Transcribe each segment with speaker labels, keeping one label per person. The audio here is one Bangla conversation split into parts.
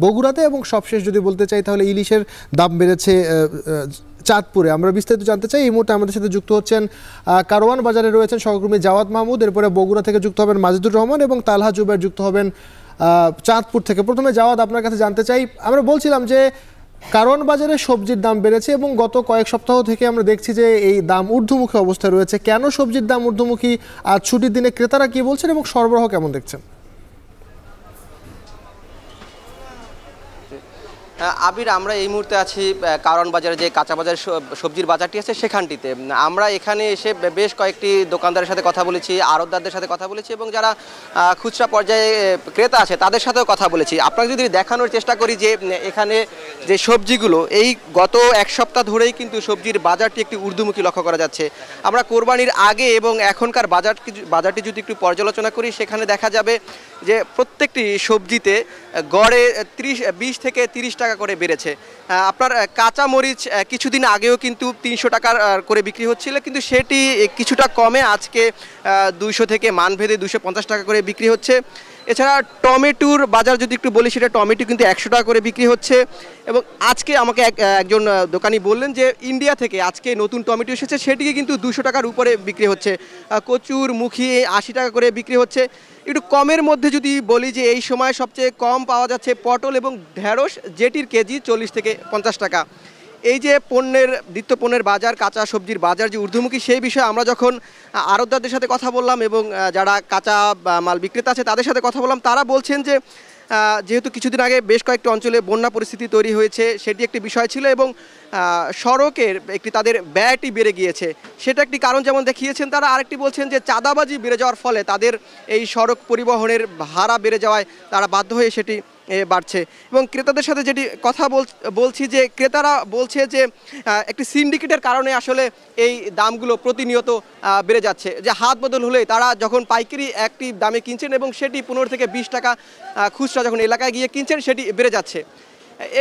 Speaker 1: বগুড়াতে এবং সবশেষ যদি বলতে চাই তাহলে ইলিশের দাম বেড়েছে চাঁদপুরে। আমরা বিস্তারিত জানতে চাই। এই মুহূর্তে আমাদের সাথে যুক্ত হচ্ছেন কারওয়ান বাজারে রয়েছেন সহকর্মী জাওয়াদ মাহমুদ, এরপরে বগুড়া থেকে যুক্ত হবেন মাজিদুর রহমান এবং তালহা জুবের যুক্ত হবেন চাঁদপুর থেকে। প্রথমে জাওয়াদ, আপনার কাছে জানতে চাই, আমরা বলছিলাম যে কারওয়ান বাজারে সবজির দাম বেড়েছে এবং গত কয়েক সপ্তাহ থেকে আমরা দেখছি যে এই দাম ঊর্ধ্বমুখী অবস্থায় রয়েছে। কেন সবজির দাম ঊর্ধ্বমুখী, আজ ছুটির দিনে ক্রেতারা কি বলছেন এবং সরবরাহ কেমন দেখছেন?
Speaker 2: আবির, আমরা এই মুহূর্তে আছি কারওয়ান বাজারে, যে কাঁচা বাজার সবজির বাজারটি আছে সেখানটিতে। আমরা এখানে এসে বেশ কয়েকটি দোকানদারের সাথে কথা বলেছি, আড়তদারদের সাথে কথা বলেছি এবং যারা খুচরা পর্যায়ে ক্রেতা আছে তাদের সাথেও কথা বলেছি। আপনাকে যদি দেখানোর চেষ্টা করি যে এখানে যে সবজিগুলো, এই গত এক সপ্তাহ ধরেই কিন্তু সবজির বাজারটি একটি ঊর্ধ্বমুখী লক্ষ্য করা যাচ্ছে। আমরা কোরবানির আগে এবং এখনকার বাজারটি যদি একটু পর্যালোচনা করি, সেখানে দেখা যাবে যে প্রত্যেকটি সবজিতে গড়ে 20 থেকে 30 টাকা করে বেড়েছে। আপনার কাঁচা মরিচ কিছুদিন আগেও কিন্তু 300 টাকার করে বিক্রি হচ্ছিল, কিন্তু সেটি কিছুটা কমে আজকে 200 থেকে মানভেদে 250 টাকা করে বিক্রি হচ্ছে। এছাড়া টমেটোর বাজার যদি একটু বলি, সেটা টমেটো কিন্তু 100 টাকা করে বিক্রি হচ্ছে। এবং আজকে আমাকে একজন দোকানি বললেন যে ইন্ডিয়া থেকে আজকে নতুন টমেটো এসেছে, সেটিকে কিন্তু 200 টাকার উপরে বিক্রি হচ্ছে। কচুর মুখী 80 টাকা করে বিক্রি হচ্ছে। একটু কমের মধ্যে যদি বলি যে এই সময় সবচেয়ে কম পাওয়া যাচ্ছে পটল এবং ঢেঁড়স, যেটির কেজি 40 থেকে 50 টাকা। এই যে নিত্য পণ্যের বাজার, কাঁচা সবজির বাজার যে ঊর্ধ্বমুখী, সেই বিষয়ে আমরা যখন আড়তদারদের সাথে কথা বললাম এবং যারা কাঁচা মাল বিক্রেতা আছে তাদের সাথে কথা বললাম, তারা বলছেন যে যেহেতু কিছুদিন আগে বেশ কয়েকটি অঞ্চলে বন্যা পরিস্থিতি তৈরি হয়েছে, সেটি একটি বিষয় ছিল এবং সড়কের একটি তাদের ব্যয়টি বেড়ে গিয়েছে, সেটা একটি কারণ যেমন দেখিয়েছেন তারা। আরেকটি বলছেন যে চাঁদাবাজি বেড়ে যাওয়ার ফলে তাদের এই সড়ক পরিবহনের ভাড়া বেড়ে যাওয়ায় তারা বাধ্য হয়ে সেটি বাড়ছে। এবং ক্রেতাদের সাথে যেটি কথা বলছি, যে ক্রেতারা বলছে যে একটি সিন্ডিকেটের কারণে আসলে এই দামগুলো প্রতিনিয়ত বেড়ে যাচ্ছে, যে হাত বদল হলে তারা যখন পাইকারি একটি দামে কিনছেন এবং সেটি 15 থেকে 20 টাকা খুচরা যখন এলাকায় গিয়ে কিনছেন, সেটি বেড়ে যাচ্ছে।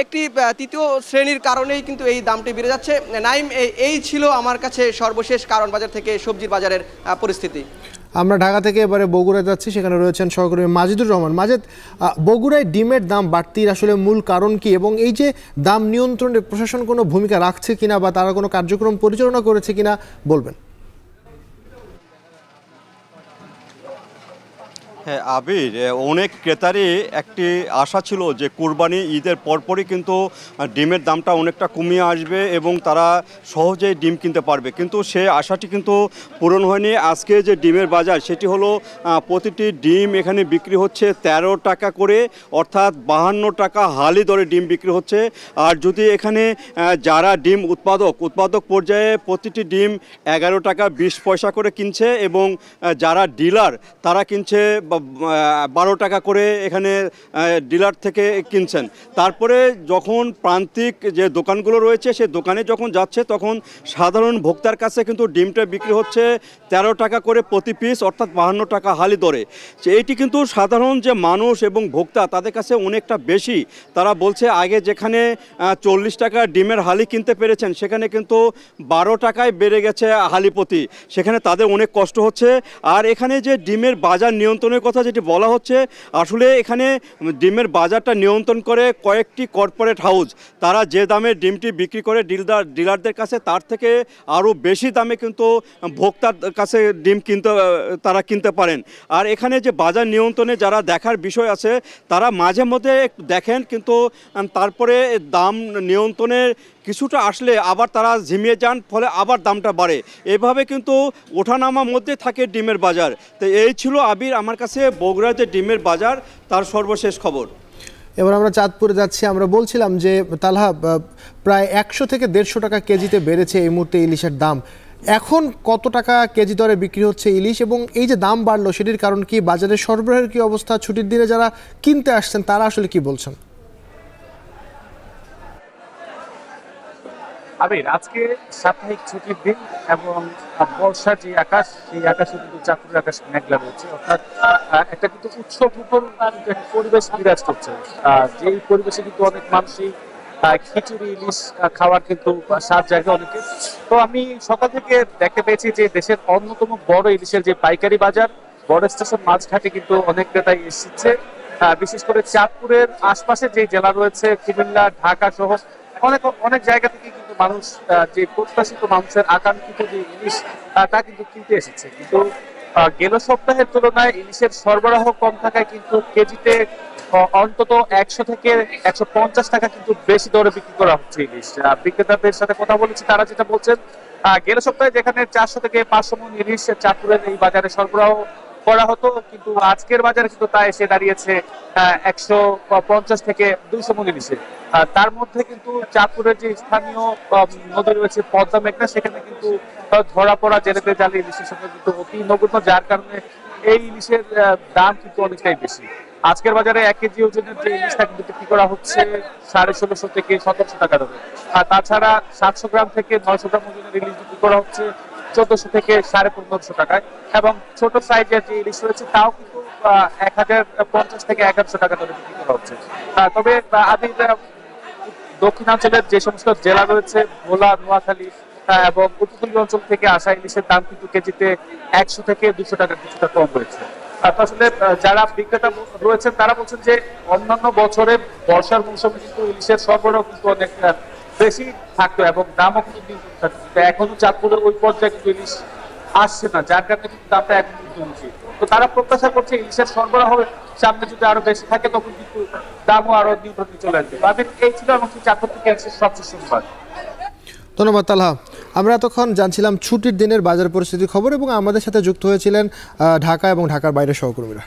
Speaker 2: একটি তৃতীয় শ্রেণীর কারণেই কিন্তু এই দামটি বেড়ে যাচ্ছে। নাইম, এই ছিল আমার কাছে সর্বশেষ কারওয়ান বাজার থেকে সবজির বাজারের পরিস্থিতি।
Speaker 1: আমরা ঢাকা থেকে এবারে বগুড়ায় যাচ্ছি, সেখানে রয়েছেন সহকর্মী মাজিদুর রহমান। মাজিদ, বগুড়ায় ডিমের দাম বাড়তির আসলে মূল কারণ কি এবং এই যে দাম নিয়ন্ত্রণে প্রশাসন কোনো ভূমিকা রাখছে কিনা বা তারা কোনো কার্যক্রম পরিচালনা করেছে কিনা বলবেন?
Speaker 3: হ্যাঁ আবির, অনেক ক্রেতারই একটি আশা ছিল যে কুরবানি ঈদের পরপরই কিন্তু ডিমের দামটা অনেকটা কমিয়ে আসবে এবং তারা সহজেই ডিম কিনতে পারবে, কিন্তু সে আশাটি কিন্তু পূরণ হয়নি। আজকে যে ডিমের বাজার, সেটি হলো প্রতিটি ডিম এখানে বিক্রি হচ্ছে 13 টাকা করে, অর্থাৎ 52 টাকা হালি দরে ডিম বিক্রি হচ্ছে। আর যদি এখানে যারা ডিম উৎপাদক পর্যায়ে প্রতিটি ডিম 11 টাকা 20 পয়সা করে কিনছে এবং যারা ডিলার তারা কিনছে 12 টাকা করে এখানে ডিলার থেকে কিনছেন। তারপরে যখন প্রান্তিক যে দোকানগুলো রয়েছে, সে দোকানে যখন যাচ্ছে তখন সাধারণ ভোক্তার কাছে কিন্তু ডিমটা বিক্রি হচ্ছে 13 টাকা করে প্রতি পিস, অর্থাৎ 52 টাকা হালি দরে। এইটি কিন্তু সাধারণ যে মানুষ এবং ভোক্তা তাদের কাছে অনেকটা বেশি। তারা বলছে আগে যেখানে 40 টাকা ডিমের হালি কিনতে পেরেছেন, সেখানে কিন্তু 12 টাকায় বেড়ে গেছে হালি প্রতি, সেখানে তাদের অনেক কষ্ট হচ্ছে। আর এখানে যে ডিমের বাজার নিয়ন্ত্রণের কথা যেটি বলা হচ্ছে, আসলে এখানে ডিমের বাজারটা নিয়ন্ত্রণ করে কয়েকটি কর্পোরেট হাউস। তারা যে দামে ডিমটি বিক্রি করে ডিলারদের কাছে, তার থেকে আরও বেশি দামে কিন্তু ভোক্তার কাছে ডিম তারা কিনতে পারেন। আর এখানে যে বাজার নিয়ন্ত্রণে যারা দেখার বিষয় আছে, তারা মাঝে মধ্যে দেখেন, কিন্তু তারপরে দাম নিয়ন্ত্রণের কিছুটা আসলে আবার তারা ঝিমিয়ে যান, ফলে আবার দামটা বাড়ে। এভাবে কিন্তু ওঠানামার মধ্যে থাকে ডিমের বাজার। তো এই ছিল আবির আমার কাছে বগুড়ার যে ডিমের বাজার, তার সর্বশেষ খবর।
Speaker 1: এবার আমরা চাঁদপুরে যাচ্ছি। আমরা বলছিলাম যে তালহা, প্রায় 100 থেকে 150 টাকা কেজিতে বেড়েছে এই মুহূর্তে ইলিশের দাম। এখন কত টাকা কেজি দরে বিক্রি হচ্ছে ইলিশ এবং এই যে দাম বাড়লো সেটির কারণ কি? বাজারের সরবরাহের কি অবস্থা? ছুটির দিনে যারা কিনতে আসছেন তারা আসলে কি বলছেন?
Speaker 4: আবির, আজকে সাপ্তাহিক ছুটির দিন এবং বর্ষার যে আকাশ, সেই আকাশে কিন্তু চাঁদপুরের আকাশ মেঘলা রয়েছে, অর্থাৎ একটা কিন্তু উৎসব মুখর পরিবেশ বিরাজ করছে। যেই পরিবেশে কিন্তু অনেক মানুষই খিচুড়ি ইলিশ খাওয়ার কিন্তু স্বাদ জায়গা অনেকে। তো আমি সকাল থেকে দেখতে পেয়েছি যে দেশের অন্যতম বড় ইলিশের যে পাইকারি বাজার, বড় স্টেশন মাঝঘাটে কিন্তু অনেক ক্রেতাই এসেছে বিশেষ করে চাঁদপুরের আশপাশে যে জেলা রয়েছে কুমিল্লা, ঢাকা সহ অনেক অনেক জায়গা থেকে কিন্তু মানুষ যে প্রত্যাশিত মানুষের আকাঙ্ক্ষিত যে ইলিশ তা কিন্তু কিনতে এসেছে। কিন্তু গেল সপ্তাহের তুলনায় ইলিশের সরবরাহ কম থাকায় কিন্তু কেজিতে অন্তত 100 থেকে 150 টাকা কিন্তু বেশি দরে বিক্রি করা হচ্ছে ইলিশ। বিক্রেতাদের সাথে কথা বলেছি, তারা যেটা বলছেন গেল সপ্তাহে যেখানে 400 থেকে 500 মণ ইলিশ চাঁদপুরের এই বাজারে সরবরাহ করা হতো, কিন্তু আজকের বাজারে কিন্তু তা এসে দাঁড়িয়েছে 150 থেকে 200 মণ ইলিশে। তার মধ্যে কিন্তু চাঁদপুরের যে স্থানীয় নদী রয়েছে পদ্মা মেঘনা, সেখানে কিন্তু ধরা পড়া জেলেদের জালে ইলিশের সঙ্গে কিন্তু অতি নগণ্য, যার কারণে এই ইলিশের দাম কিন্তু অনেকটাই বেশি। আজকের বাজারে 1 কেজি ওজনের যে ইলিশটা কিন্তু বিক্রি করা হচ্ছে 1650 থেকে 1700 টাকা দরে। আর তাছাড়া 700 গ্রাম থেকে 900 গ্রাম ওজনের ইলিশ বিক্রি করা হচ্ছে 1400 থেকে 1550 টাকায়, এবং ছোট সাইজের যে ইলিশ রয়েছে তাও কিন্তু 1050 থেকে 1100 টাকা দরে বিক্রি করা হচ্ছে। তবে দক্ষিণাঞ্চলের যে সমস্ত জেলা রয়েছে ভোলা, নোয়াখালী এবং উপকূলীয় অঞ্চল থেকে আসা ইলিশের দাম কিন্তু কেজিতে 100 থেকে 200 টাকা কিছুটা কম রয়েছে। আসলে যারা বিক্রেতা রয়েছেন তারা বলছেন যে অন্যান্য বছরে বর্ষার মৌসুমে কিন্তু ইলিশের সরবরাহ কিন্তু অনেক বেশি থাকতো এবং দামও কিন্তু নিয়ন্ত্রণ থাকতো, কিন্তু এখনো চাঁদপুরে ওই পর্যায়ে কিন্তু ইলিশ আসছে না, যার কারণে কিন্তু দামটা এখন কমছে। তো তারা প্রত্যাশা করছে ইলিশের সরবরাহ সামনে যদি আরো বেশি থাকে তখন কিন্তু দামও আরো নিয়ন্ত্রণে চলে আসবে। এই ছিল আমাকে চাঁদপুর থেকে সবচেয়ে সংবাদ।
Speaker 1: ধন্যবাদ তালহা। আমরা এতক্ষণ জানছিলাম ছুটির দিনের বাজার পরিস্থিতির খবর এবং আমাদের সাথে যুক্ত হয়েছিলেন ঢাকা এবং ঢাকার বাইরের সহকর্মীরা।